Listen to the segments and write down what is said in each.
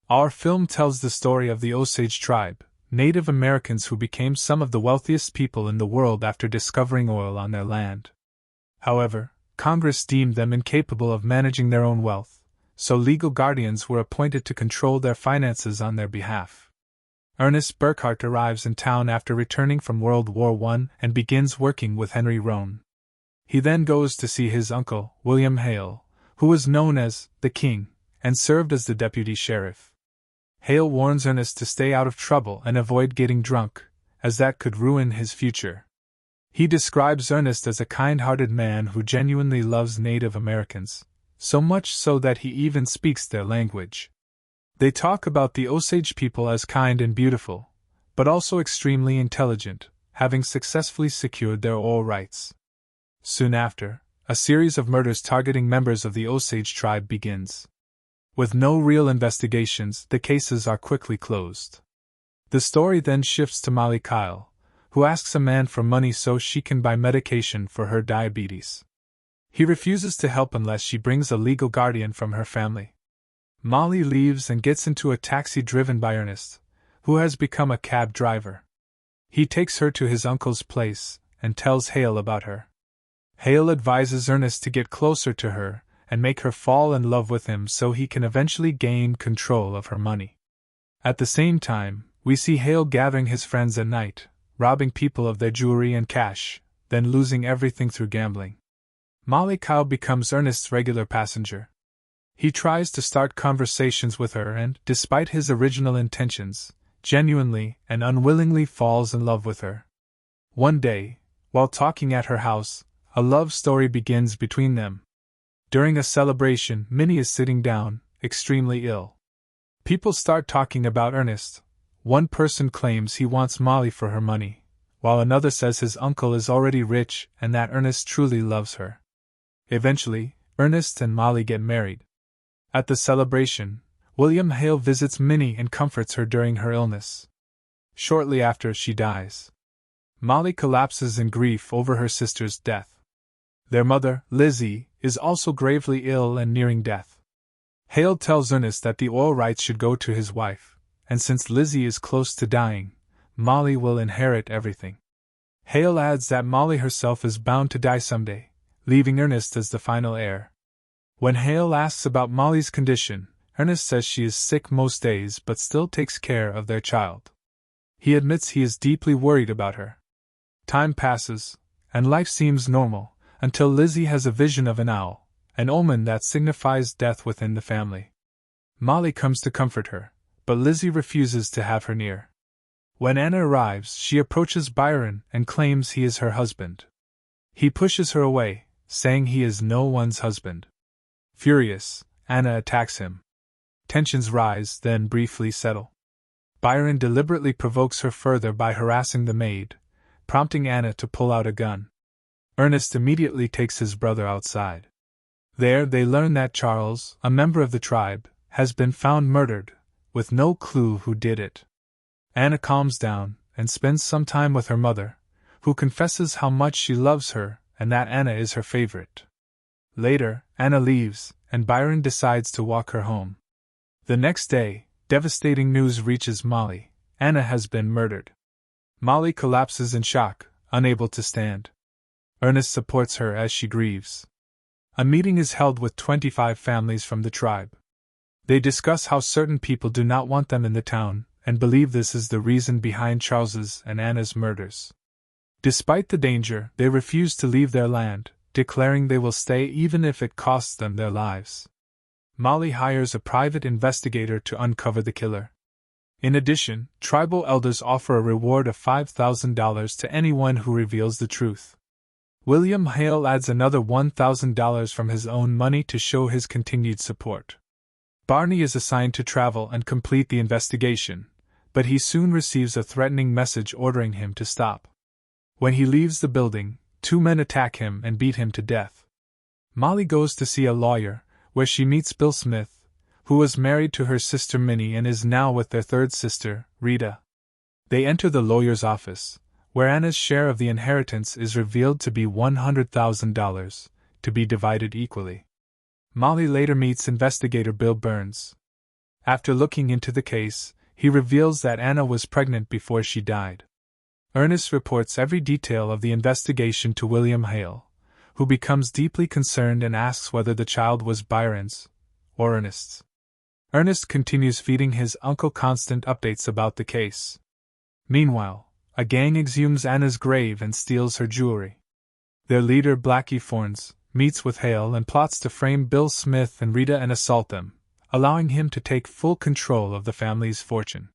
Our film tells the story of the Osage tribe, Native Americans who became some of the wealthiest people in the world after discovering oil on their land. However, Congress deemed them incapable of managing their own wealth, so legal guardians were appointed to control their finances on their behalf. Ernest Burkhart arrives in town after returning from World War I and begins working with Henry Roan. He then goes to see his uncle, William Hale, who was known as the King, and served as the deputy sheriff. Hale warns Ernest to stay out of trouble and avoid getting drunk, as that could ruin his future. He describes Ernest as a kind-hearted man who genuinely loves Native Americans, so much so that he even speaks their language. They talk about the Osage people as kind and beautiful, but also extremely intelligent, having successfully secured their oil rights. Soon after, a series of murders targeting members of the Osage tribe begins. With no real investigations, the cases are quickly closed. The story then shifts to Molly Kyle, who asks a man for money so she can buy medication for her diabetes. He refuses to help unless she brings a legal guardian from her family. Molly leaves and gets into a taxi driven by Ernest, who has become a cab driver. He takes her to his uncle's place and tells Hale about her. Hale advises Ernest to get closer to her and make her fall in love with him so he can eventually gain control of her money. At the same time, we see Hale gathering his friends at night, robbing people of their jewelry and cash, then losing everything through gambling. Molly Kyle becomes Ernest's regular passenger. He tries to start conversations with her and, despite his original intentions, genuinely and unwillingly falls in love with her. One day, while talking at her house, a love story begins between them. During a celebration, Minnie is sitting down, extremely ill. People start talking about Ernest. One person claims he wants Molly for her money, while another says his uncle is already rich and that Ernest truly loves her. Eventually, Ernest and Molly get married. At the celebration, William Hale visits Minnie and comforts her during her illness. Shortly after, she dies. Molly collapses in grief over her sister's death. Their mother, Lizzie, is also gravely ill and nearing death. Hale tells Ernest that the oil rights should go to his wife, and since Lizzie is close to dying, Molly will inherit everything. Hale adds that Molly herself is bound to die someday, leaving Ernest as the final heir. When Hale asks about Molly's condition, Ernest says she is sick most days but still takes care of their child. He admits he is deeply worried about her. Time passes, and life seems normal, until Lizzie has a vision of an owl, an omen that signifies death within the family. Molly comes to comfort her, but Lizzie refuses to have her near. When Anna arrives, she approaches Byron and claims he is her husband. He pushes her away, saying he is no one's husband. Furious, Anna attacks him. Tensions rise, then briefly settle. Byron deliberately provokes her further by harassing the maid, prompting Anna to pull out a gun. Ernest immediately takes his brother outside. There they learn that Charles, a member of the tribe, has been found murdered, with no clue who did it. Anna calms down and spends some time with her mother, who confesses how much she loves her and that Anna is her favorite. Later, Anna leaves, and Byron decides to walk her home. The next day, devastating news reaches Molly. Anna has been murdered. Molly collapses in shock, unable to stand. Ernest supports her as she grieves. A meeting is held with 25 families from the tribe. They discuss how certain people do not want them in the town, and believe this is the reason behind Charles's and Anna's murders. Despite the danger, they refuse to leave their land, declaring they will stay even if it costs them their lives. Molly hires a private investigator to uncover the killer. In addition, tribal elders offer a reward of $5,000 to anyone who reveals the truth. William Hale adds another $1,000 from his own money to show his continued support. Barney is assigned to travel and complete the investigation, but he soon receives a threatening message ordering him to stop. When he leaves the building, 2 men attack him and beat him to death. Molly goes to see a lawyer, where she meets Bill Smith, who was married to her sister Minnie and is now with their third sister, Rita. They enter the lawyer's office, where Anna's share of the inheritance is revealed to be $100,000, to be divided equally. Molly later meets investigator Bill Burns. After looking into the case, he reveals that Anna was pregnant before she died. Ernest reports every detail of the investigation to William Hale, who becomes deeply concerned and asks whether the child was Byron's or Ernest's. Ernest continues feeding his uncle constant updates about the case. Meanwhile, a gang exhumes Anna's grave and steals her jewelry. Their leader, Blackie Fornes, meets with Hale and plots to frame Bill Smith and Rita and assault them, allowing him to take full control of the family's fortune.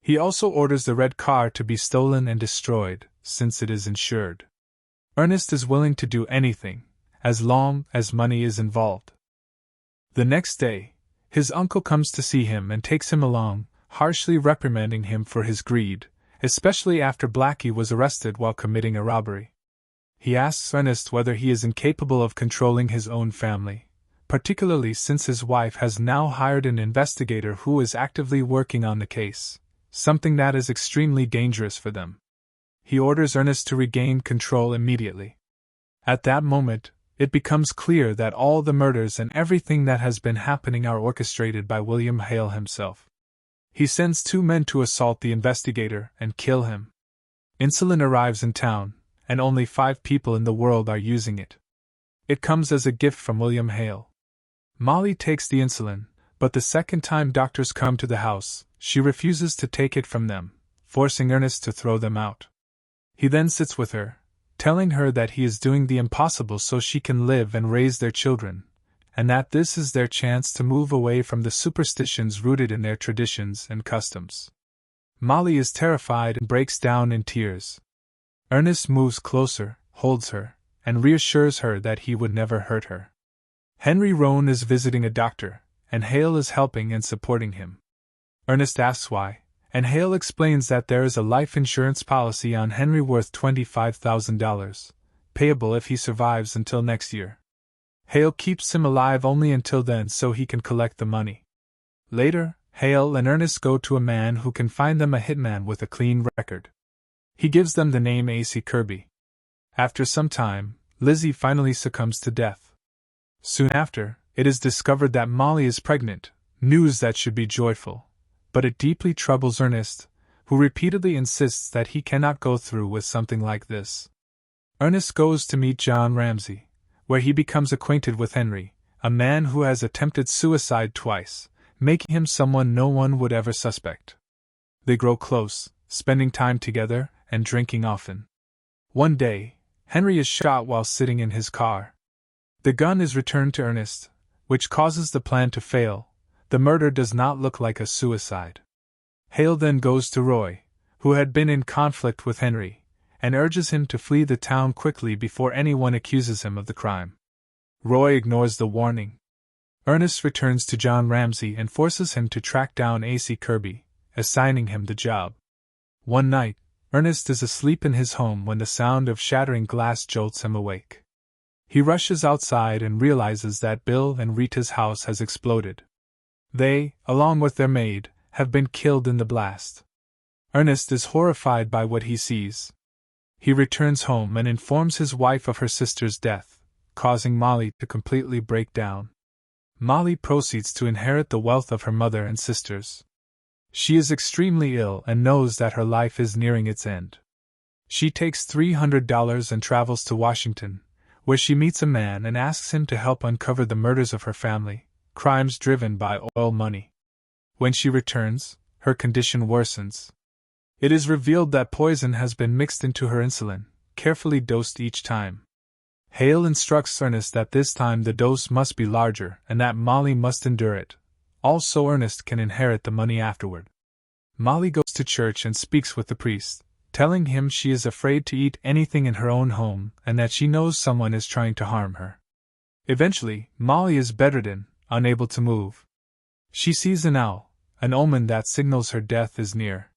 He also orders the red car to be stolen and destroyed, since it is insured. Ernest is willing to do anything, as long as money is involved. The next day, his uncle comes to see him and takes him along, harshly reprimanding him for his greed, especially after Blackie was arrested while committing a robbery. He asks Ernest whether he is incapable of controlling his own family, particularly since his wife has now hired an investigator who is actively working on the case, something that is extremely dangerous for them. He orders Ernest to regain control immediately. At that moment, it becomes clear that all the murders and everything that has been happening are orchestrated by William Hale himself. He sends 2 men to assault the investigator and kill him. Insulin arrives in town, and only 5 people in the world are using it. It comes as a gift from William Hale. Molly takes the insulin, but the second time doctors come to the house, she refuses to take it from them, forcing Ernest to throw them out. He then sits with her, telling her that he is doing the impossible so she can live and raise their children, and that this is their chance to move away from the superstitions rooted in their traditions and customs. Molly is terrified and breaks down in tears. Ernest moves closer, holds her, and reassures her that he would never hurt her. Henry Roan is visiting a doctor, and Hale is helping and supporting him. Ernest asks why, and Hale explains that there is a life insurance policy on Henry worth $25,000, payable if he survives until next year. Hale keeps him alive only until then so he can collect the money. Later, Hale and Ernest go to a man who can find them a hitman with a clean record. He gives them the name A.C. Kirby. After some time, Lizzie finally succumbs to death. Soon after, it is discovered that Molly is pregnant, news that should be joyful, but it deeply troubles Ernest, who repeatedly insists that he cannot go through with something like this. Ernest goes to meet John Ramsey, where he becomes acquainted with Henry, a man who has attempted suicide twice, making him someone no one would ever suspect. They grow close, spending time together and drinking often. One day, Henry is shot while sitting in his car. The gun is returned to Ernest, which causes the plan to fail. The murder does not look like a suicide. Hale then goes to Roy, who had been in conflict with Henry, and urges him to flee the town quickly before anyone accuses him of the crime. Roy ignores the warning. Ernest returns to John Ramsey and forces him to track down A.C. Kirby, assigning him the job. One night, Ernest is asleep in his home when the sound of shattering glass jolts him awake. He rushes outside and realizes that Bill and Rita's house has exploded. They, along with their maid, have been killed in the blast. Ernest is horrified by what he sees. He returns home and informs his wife of her sister's death, causing Molly to completely break down. Molly proceeds to inherit the wealth of her mother and sisters. She is extremely ill and knows that her life is nearing its end. She takes $300 and travels to Washington, where she meets a man and asks him to help uncover the murders of her family, crimes driven by oil money. When she returns, her condition worsens. It is revealed that poison has been mixed into her insulin, carefully dosed each time. Hale instructs Ernest that this time the dose must be larger and that Molly must endure it. Also, Ernest can inherit the money afterward. Molly goes to church and speaks with the priest, telling him she is afraid to eat anything in her own home and that she knows someone is trying to harm her. Eventually, Molly is bedridden, unable to move. She sees an owl, an omen that signals her death is near.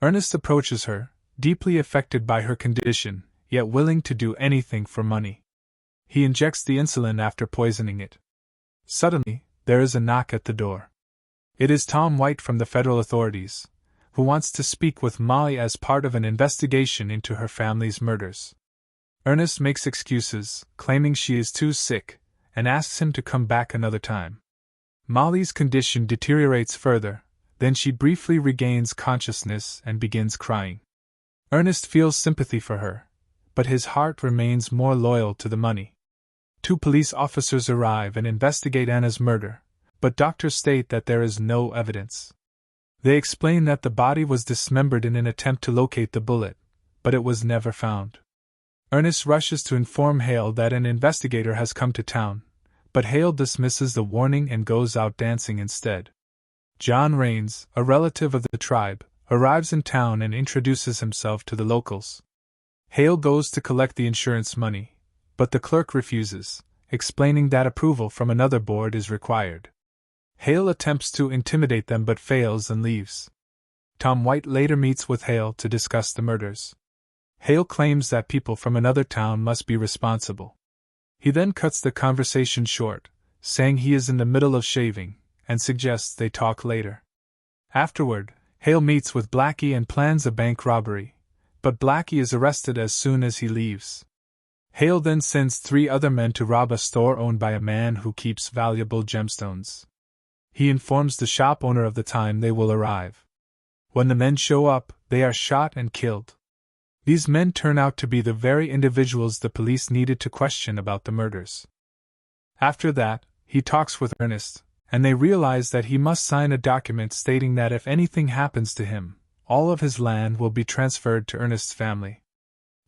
Ernest approaches her, deeply affected by her condition, yet willing to do anything for money. He injects the insulin after poisoning it. Suddenly, there is a knock at the door. It is Tom White from the federal authorities, who wants to speak with Molly as part of an investigation into her family's murders. Ernest makes excuses, claiming she is too sick, and asks him to come back another time. Molly's condition deteriorates further, then she briefly regains consciousness and begins crying. Ernest feels sympathy for her, but his heart remains more loyal to the money. 2 police officers arrive and investigate Anna's murder, but doctors state that there is no evidence. They explain that the body was dismembered in an attempt to locate the bullet, but it was never found. Ernest rushes to inform Hale that an investigator has come to town, but Hale dismisses the warning and goes out dancing instead. John Rains, a relative of the tribe, arrives in town and introduces himself to the locals. Hale goes to collect the insurance money, but the clerk refuses, explaining that approval from another board is required. Hale attempts to intimidate them but fails and leaves. Tom White later meets with Hale to discuss the murders. Hale claims that people from another town must be responsible. He then cuts the conversation short, saying he is in the middle of shaving, and suggests they talk later. Afterward, Hale meets with Blackie and plans a bank robbery, but Blackie is arrested as soon as he leaves. Hale then sends 3 other men to rob a store owned by a man who keeps valuable gemstones. He informs the shop owner of the time they will arrive. When the men show up, they are shot and killed. These men turn out to be the very individuals the police needed to question about the murders. After that, he talks with Ernest, and they realize that he must sign a document stating that if anything happens to him, all of his land will be transferred to Ernest's family.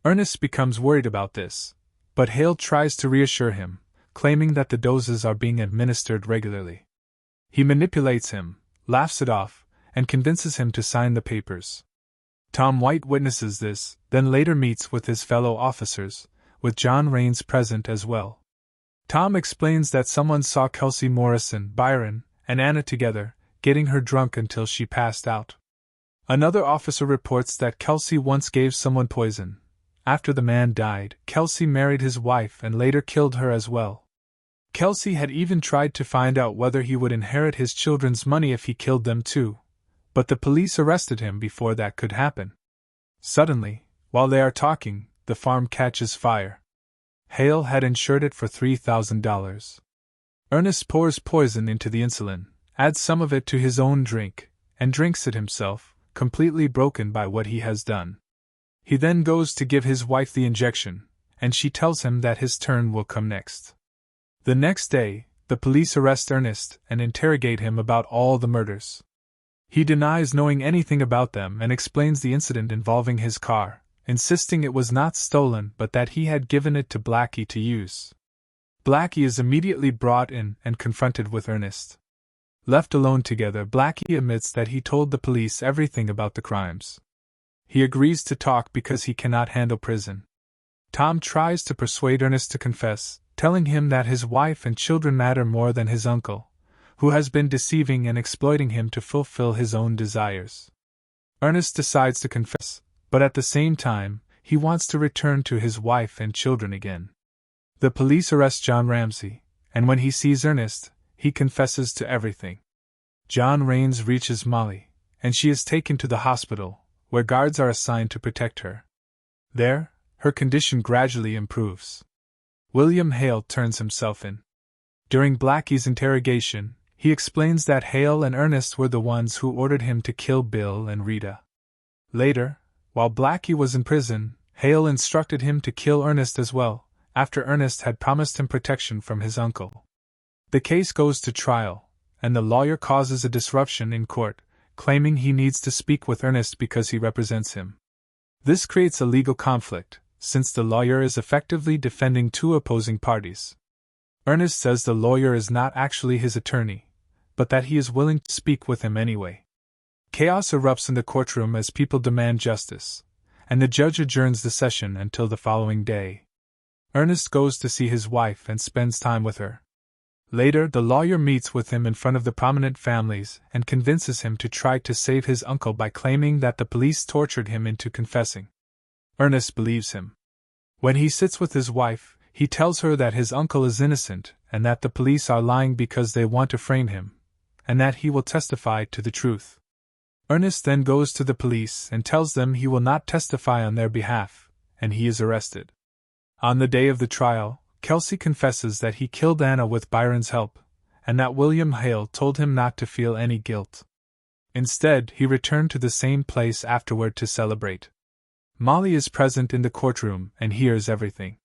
Ernest becomes worried about this, but Hale tries to reassure him, claiming that the doses are being administered regularly. He manipulates him, laughs it off, and convinces him to sign the papers. Tom White witnesses this, then later meets with his fellow officers, with John Rains present as well. Tom explains that someone saw Kelsey Morrison, Byron, and Anna together, getting her drunk until she passed out. Another officer reports that Kelsey once gave someone poison. After the man died, Kelsey married his wife and later killed her as well. Kelsey had even tried to find out whether he would inherit his children's money if he killed them too, but the police arrested him before that could happen. Suddenly, while they are talking, the farm catches fire. Hale had insured it for $3,000. Ernest pours poison into the insulin, adds some of it to his own drink, and drinks it himself, completely broken by what he has done. He then goes to give his wife the injection, and she tells him that his turn will come next. The next day, the police arrest Ernest and interrogate him about all the murders. He denies knowing anything about them and explains the incident involving his car, insisting it was not stolen but that he had given it to Blackie to use. Blackie is immediately brought in and confronted with Ernest. Left alone together, Blackie admits that he told the police everything about the crimes. He agrees to talk because he cannot handle prison. Tom tries to persuade Ernest to confess, telling him that his wife and children matter more than his uncle, who has been deceiving and exploiting him to fulfill his own desires. Ernest decides to confess, but at the same time, he wants to return to his wife and children again. The police arrest John Ramsey, and when he sees Ernest, he confesses to everything. John Rains reaches Molly, and she is taken to the hospital, where guards are assigned to protect her. There, her condition gradually improves. William Hale turns himself in. During Blackie's interrogation, he explains that Hale and Ernest were the ones who ordered him to kill Bill and Rita. Later, while Blackie was in prison, Hale instructed him to kill Ernest as well, after Ernest had promised him protection from his uncle. The case goes to trial, and the lawyer causes a disruption in court, claiming he needs to speak with Ernest because he represents him. This creates a legal conflict, since the lawyer is effectively defending 2 opposing parties. Ernest says the lawyer is not actually his attorney, but that he is willing to speak with him anyway. Chaos erupts in the courtroom as people demand justice, and the judge adjourns the session until the following day. Ernest goes to see his wife and spends time with her. Later, the lawyer meets with him in front of the prominent families and convinces him to try to save his uncle by claiming that the police tortured him into confessing. Ernest believes him. When he sits with his wife, he tells her that his uncle is innocent and that the police are lying because they want to frame him, and that he will testify to the truth. Ernest then goes to the police and tells them he will not testify on their behalf, and he is arrested. On the day of the trial, Kelsey confesses that he killed Anna with Byron's help, and that William Hale told him not to feel any guilt. Instead, he returned to the same place afterward to celebrate. Molly is present in the courtroom and hears everything.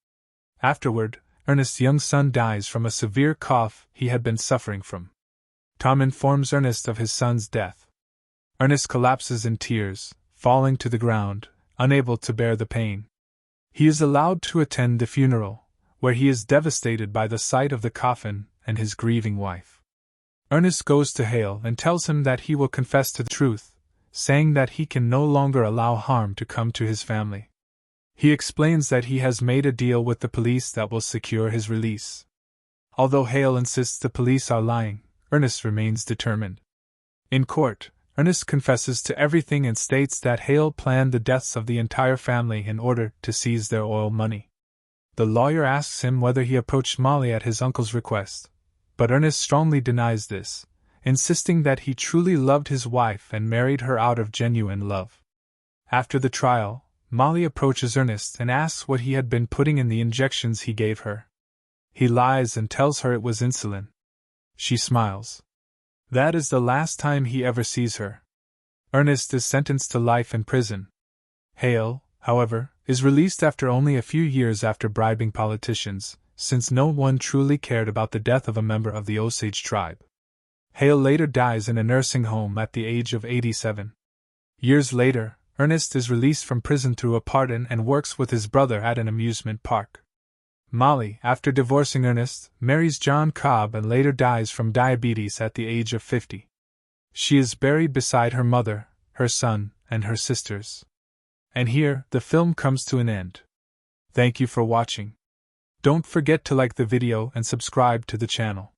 Afterward, Ernest's young son dies from a severe cough he had been suffering from. Tom informs Ernest of his son's death. Ernest collapses in tears, falling to the ground, unable to bear the pain. He is allowed to attend the funeral, where he is devastated by the sight of the coffin and his grieving wife. Ernest goes to Hale and tells him that he will confess to the truth, saying that he can no longer allow harm to come to his family. He explains that he has made a deal with the police that will secure his release. Although Hale insists the police are lying, Ernest remains determined. In court, Ernest confesses to everything and states that Hale planned the deaths of the entire family in order to seize their oil money. The lawyer asks him whether he approached Molly at his uncle's request, but Ernest strongly denies this, insisting that he truly loved his wife and married her out of genuine love. After the trial, Molly approaches Ernest and asks what he had been putting in the injections he gave her. He lies and tells her it was insulin. She smiles. That is the last time he ever sees her. Ernest is sentenced to life in prison. Hale, however, is released after only a few years after bribing politicians, since no one truly cared about the death of a member of the Osage tribe. Hale later dies in a nursing home at the age of 87. Years later, Ernest is released from prison through a pardon and works with his brother at an amusement park. Molly, after divorcing Ernest, marries John Cobb and later dies from diabetes at the age of 50. She is buried beside her mother, her son, and her sisters. And here, the film comes to an end. Thank you for watching. Don't forget to like the video and subscribe to the channel.